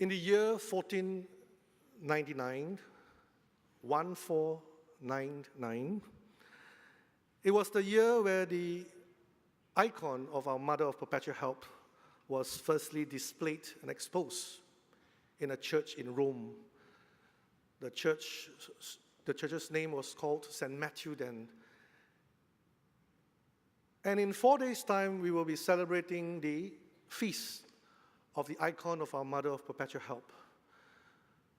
In the year 1499, it was the year where the icon of our Mother of Perpetual Help was firstly displayed and exposed in a church in Rome. The church's name was called St. Matthew then. And in 4 days' time, we will be celebrating the feast of the icon of our Mother of Perpetual Help.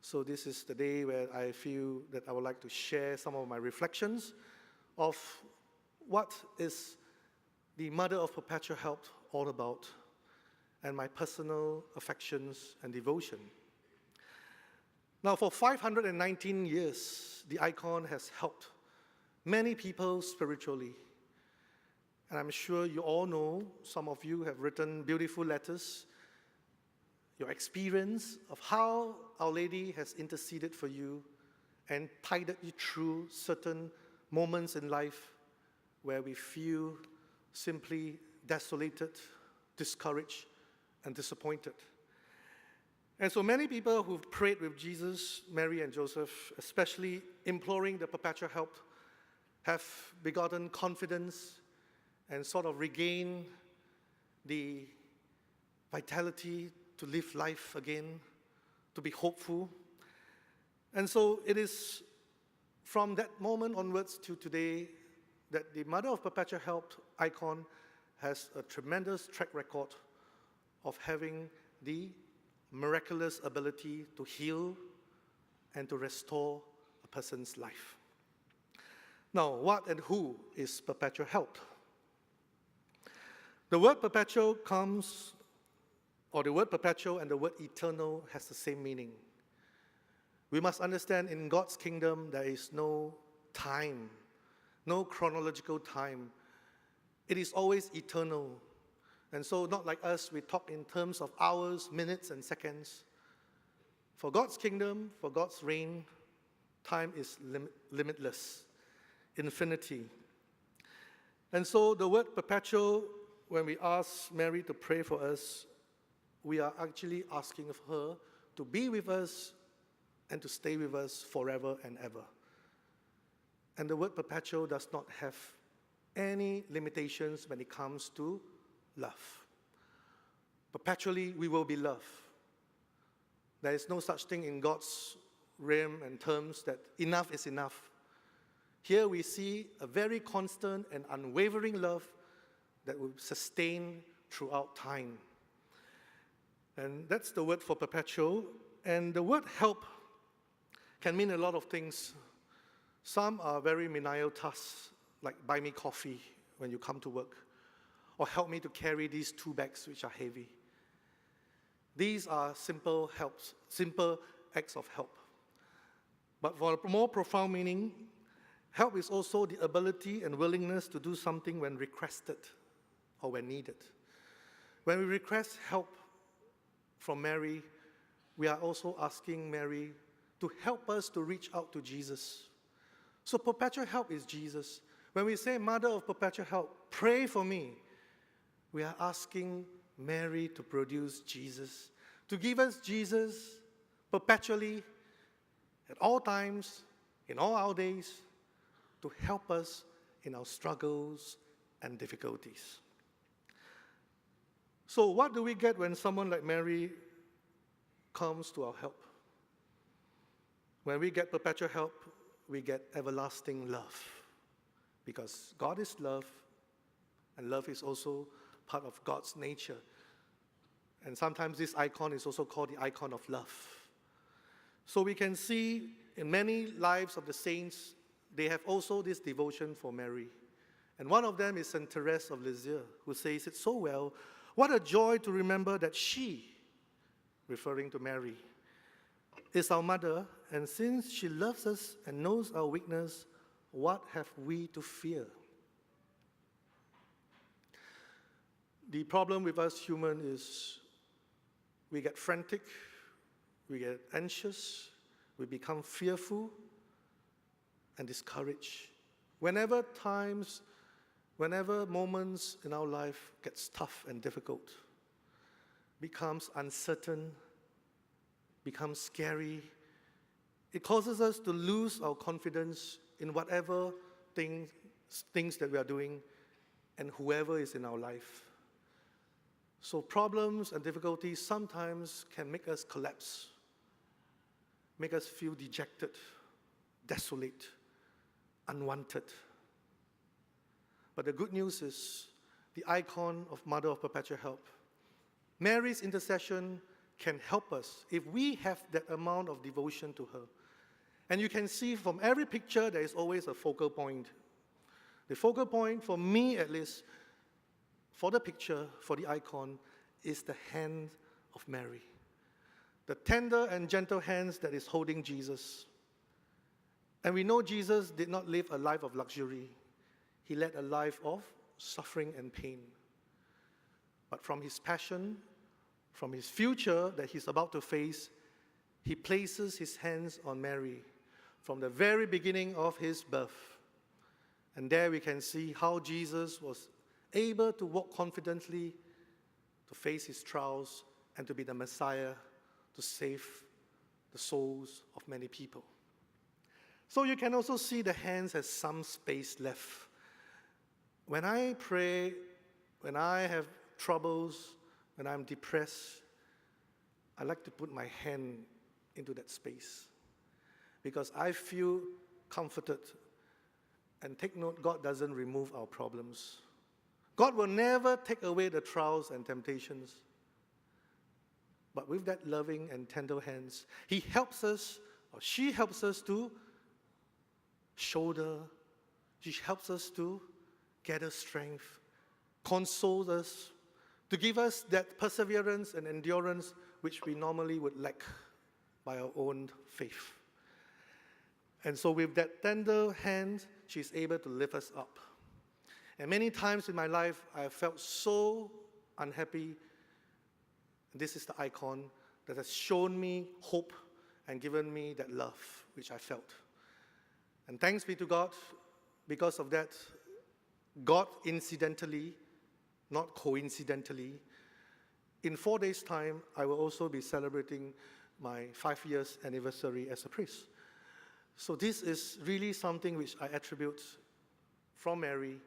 So this is the day where I feel that I would like to share some of my reflections of what is the Mother of Perpetual Help all about, and my personal affections and devotion. Now, for 519 years, the icon has helped many people spiritually. And I'm sure you all know, some of you have written beautiful letters, your experience of how Our Lady has interceded for you and guided you through certain moments in life where we feel simply desolated, discouraged, and disappointed. And so many people who've prayed with Jesus, Mary, and Joseph, especially imploring the perpetual help, have begotten confidence and sort of regained the vitality to live life again, to be hopeful. And so it is from that moment onwards to today that the Mother of Perpetual Help icon has a tremendous track record of having the miraculous ability to heal and to restore a person's life. Now, what and who is perpetual help? The word perpetual comes, or the word perpetual and the word eternal has the same meaning. We must understand in God's kingdom there is no time, no chronological time. It is always eternal. And so not like us, we talk in terms of hours, minutes, and seconds. For God's kingdom, for God's reign, time is limitless, infinity. And so the word perpetual, when we ask Mary to pray for us, we are actually asking of her to be with us and to stay with us forever and ever. And the word perpetual does not have any limitations when it comes to love. Perpetually, we will be loved. There is no such thing in God's realm and terms that enough is enough. Here we see a very constant and unwavering love that will sustain throughout time. And that's the word for perpetual. And the word help can mean a lot of things. Some are very menial tasks, like buy me coffee when you come to work, or help me to carry these 2 bags which are heavy. These are simple helps, simple acts of help. But for a more profound meaning, help is also the ability and willingness to do something when requested or when needed. When we request help from Mary, we are also asking Mary to help us to reach out to Jesus. So perpetual help is Jesus. When we say, Mother of Perpetual Help, pray for me, we are asking Mary to produce Jesus, to give us Jesus perpetually, at all times, in all our days, to help us in our struggles and difficulties. So what do we get when someone like Mary comes to our help? When we get perpetual help, we get everlasting love. Because God is love, and love is also part of God's nature. And sometimes this icon is also called the icon of love. So we can see in many lives of the saints, they have also this devotion for Mary. And one of them is St. Therese of Lisieux, who says it so well, what a joy to remember that she, referring to Mary, is our mother, and since she loves us and knows our weakness, what have we to fear? The problem with us humans is we get frantic, we get anxious, we become fearful and discouraged. Whenever moments in our life gets tough and difficult, becomes uncertain becomes scary. It causes us to lose our confidence in whatever things that we are doing and whoever is in our life. So problems and difficulties sometimes can make us collapse, make us feel dejected, desolate, unwanted. But the good news is the icon of Mother of Perpetual Help. Mary's intercession can help us if we have that amount of devotion to her. And you can see from every picture there is always a focal point. The focal point, for me at least, for the picture, for the icon, is the hand of Mary. The tender and gentle hands that is holding Jesus. And we know Jesus did not live a life of luxury. He led a life of suffering and pain. But from his passion, from his future that he's about to face, he places his hands on Mary from the very beginning of his birth. And there we can see how Jesus was able to walk confidently, to face his trials, and to be the Messiah to save the souls of many people. So you can also see the hands has some space left. When I pray, when I have troubles, when I'm depressed, I like to put my hand into that space because I feel comforted. And take note, God doesn't remove our problems. God will never take away the trials and temptations. But with that loving and tender hands, he helps us, or she helps us to shoulder, she helps us to gather strength, console us, to give us that perseverance and endurance which we normally would lack by our own faith. And so with that tender hand, she's able to lift us up. And many times in my life, I have felt so unhappy. This is the icon that has shown me hope and given me that love which I felt. And thanks be to God, because of that, God incidentally, not coincidentally, in 4 days' time, I will also be celebrating my 5 years anniversary as a priest. So this is really something which I attribute from Mary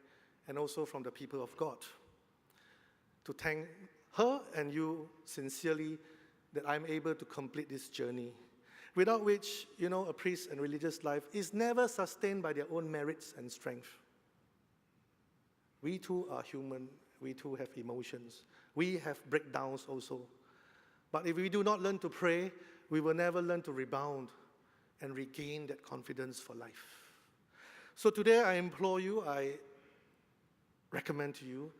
and also from the people of God. To thank her and you sincerely that I'm able to complete this journey, without which, a priest and religious life is never sustained by their own merits and strength. We too are human. We too have emotions. We have breakdowns also. But if we do not learn to pray, we will never learn to rebound and regain that confidence for life. So today I implore you, I recommend to you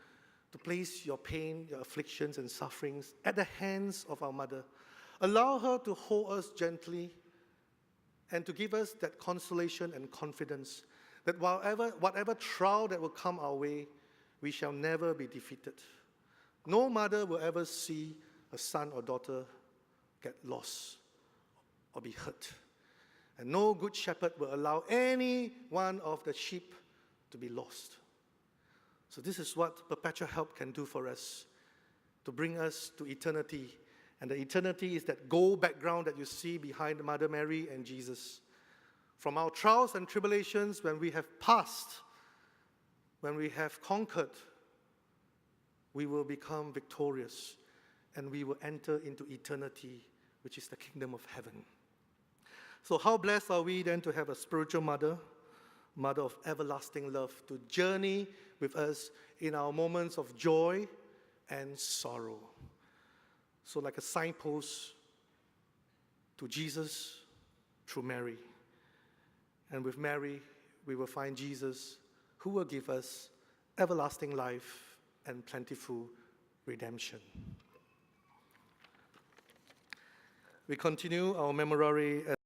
to place your pain, your afflictions and sufferings at the hands of our mother. Allow her to hold us gently and to give us that consolation and confidence that whatever trial that will come our way, we shall never be defeated. No mother will ever see a son or daughter get lost or be hurt. And no good shepherd will allow any one of the sheep to be lost. So this is what Perpetual Help can do for us, to bring us to eternity. And the eternity is that gold background that you see behind Mother Mary and Jesus. From our trials and tribulations, when we have passed, when we have conquered, we will become victorious and we will enter into eternity, which is the kingdom of heaven. So how blessed are we then to have a spiritual mother, mother of everlasting love, to journey with us in our moments of joy and sorrow. So like a signpost to Jesus through Mary. And with Mary, we will find Jesus, who will give us everlasting life and plentiful redemption. We continue our memorare